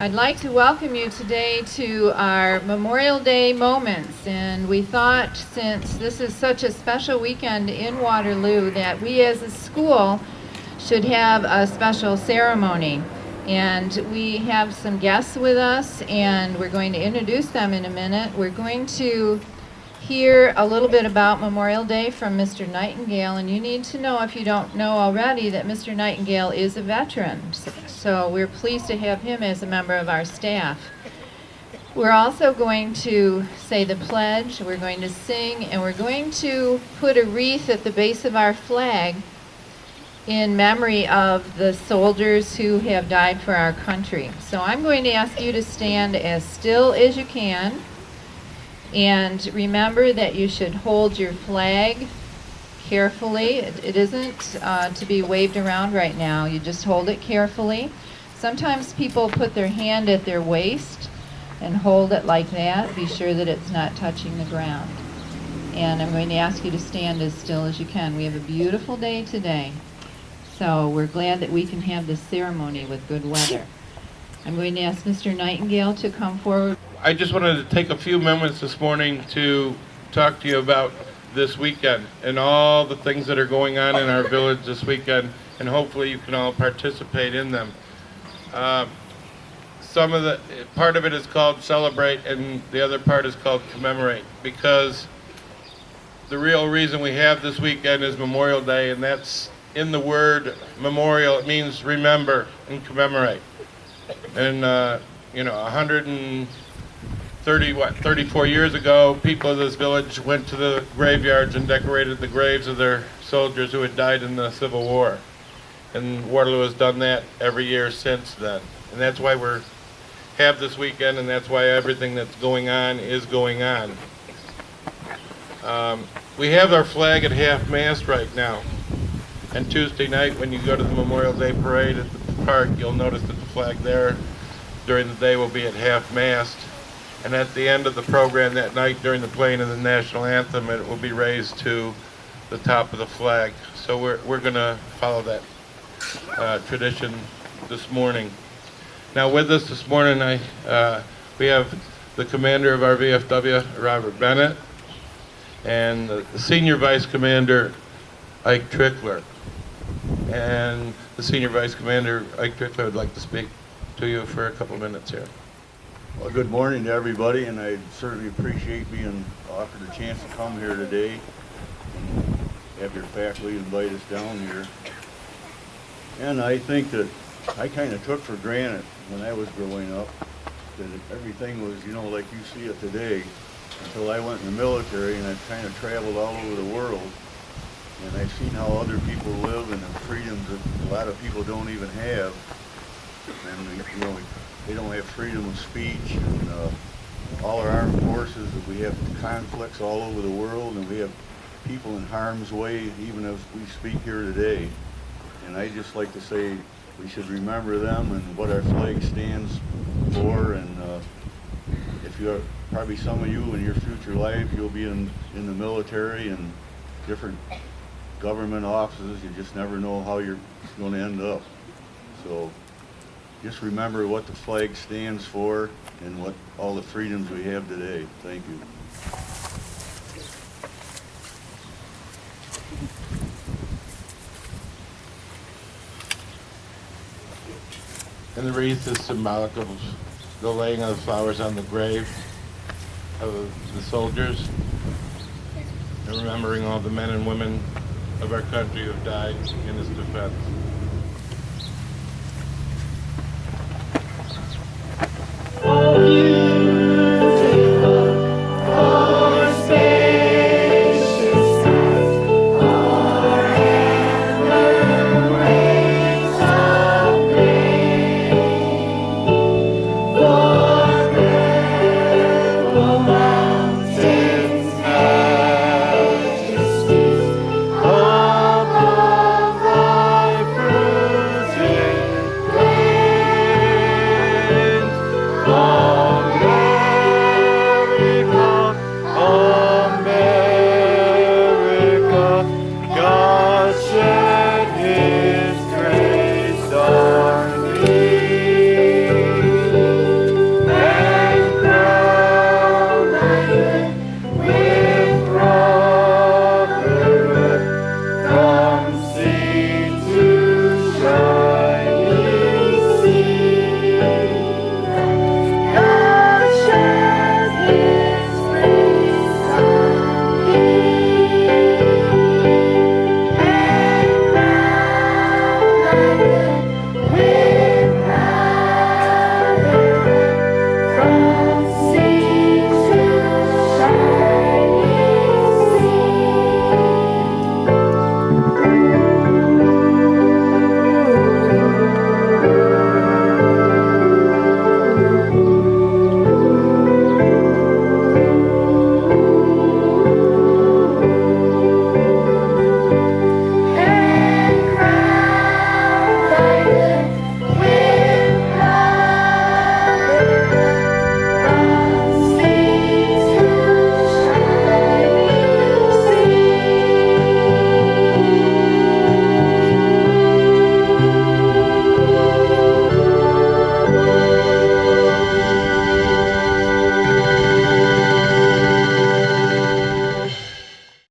I'd like to welcome you today to our Memorial Day moments, and we thought since this is such a special weekend in Waterloo that we as a school should have a special ceremony. And we have some guests with us, and we're going to introduce them in a minute. We're going to hear a little bit about Memorial Day from Mr. Nightingale, and you need to know, if you don't know already, that Mr. Nightingale is a veteran. So we're pleased to have him as a member of our staff. We're also going to say the pledge, we're going to sing, and we're going to put a wreath at the base of our flag in memory of the soldiers who have died for our country. So I'm going to ask you to stand as still as you can, and remember that you should hold your flag carefully. It isn't to be waved around right now. You just hold it carefully. Sometimes people put their hand at their waist and hold it like that. Be sure that it's not touching the ground. And I'm going to ask you to stand as still as you can. We have a beautiful day today, so we're glad that we can have this ceremony with good weather. I'm going to ask Mr. Nightingale to come forward. I just wanted to take a few moments this morning to talk to you about this weekend and all the things that are going on in our village this weekend, and hopefully you can all participate in them. Part of it is called celebrate, and the other part is called commemorate, because the real reason we have this weekend is Memorial Day, and that's in the word memorial. It means remember and commemorate. And 34 years ago, people of this village went to the graveyards and decorated the graves of their soldiers who had died in the Civil War. And Waterloo has done that every year since then. And that's why we have this weekend, and that's why everything that's going on is going on. We have our flag at half-mast right now. And Tuesday night, when you go to the Memorial Day parade at the park, you'll notice that the flag there during the day will be at half-mast. And at the end of the program that night, during the playing of the national anthem, it will be raised to the top of the flag. So we're going to follow that tradition this morning. Now with us this morning, we have the commander of our VFW, Robert Bennett, and the senior vice commander, Ike Trickler. And the senior vice commander, Ike Trickler, would like to speak to you for a couple minutes here. Well, good morning to everybody, and I certainly appreciate being offered a chance to come here today and have your faculty invite us down here. And I think that I kind of took for granted when I was growing up that everything was, like you see it today, until I went in the military, and I've kind of traveled all over the world, and I've seen how other people live and the freedoms that a lot of people don't even have. And they don't have freedom of speech, and all our armed forces, we have conflicts all over the world, and we have people in harm's way even as we speak here today. And I just like to say we should remember them and what our flag stands for. And if you're probably some of you in your future life, you'll be in the military and different government offices. You just never know how you're going to end up. So just remember what the flag stands for and what all the freedoms we have today. Thank you. And the wreath is symbolic of the laying of the flowers on the grave of the soldiers, and remembering all the men and women of our country who have died in its defense.